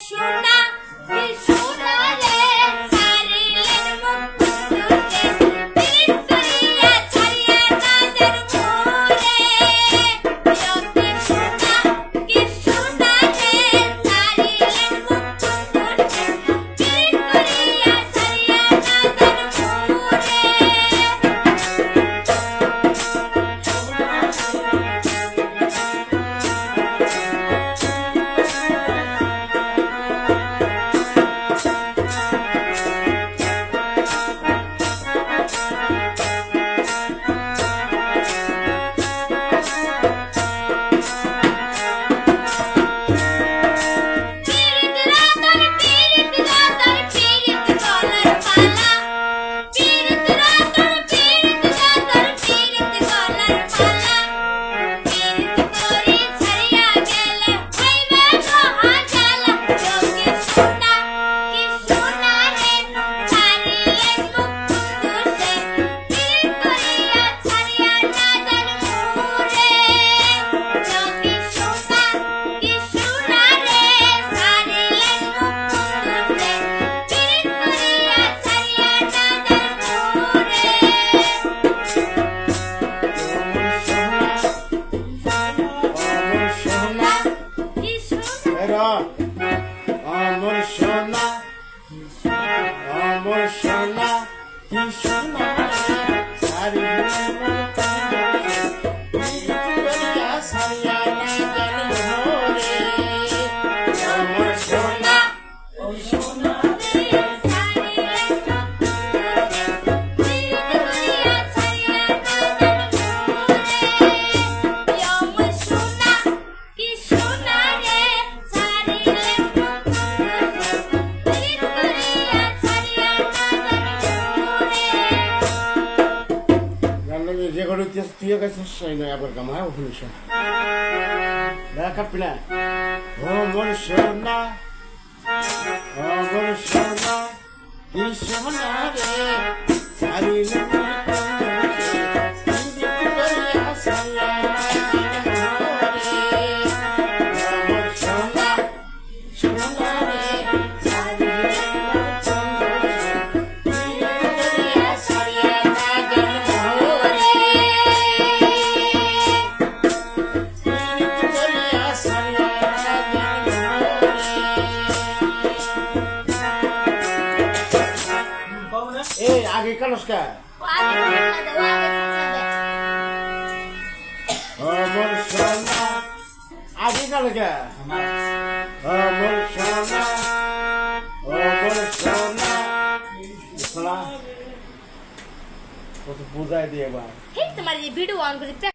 সোনা কি সোনা রে সারি লেন মুখ তুতে দিল করিয়া ছাড়িয়া তাদের মোরে কি সোনা কি সোনা রে সারি লেন মুখ তুতে দিল করিয়া ছাড়িয়া তাদের মোরে আমার সোনা আমার সোনা কি সোনা সারি সারিয়া না জানো রে আমার সোনা ও সোনা রেকর্ড হইতে তুই কাছে সেই নয় আবার কামায় ওখানে সব কাটবি না ও মোর সোনা ও মোর সোনা কি সোনা রে সারি এই আগে কালস কা আমার সোনা আগে কাল কা আমার সোনা আমার সোনা সোনা কত বুঝাই দিয়ে বা তোমার ভিডিও অন করে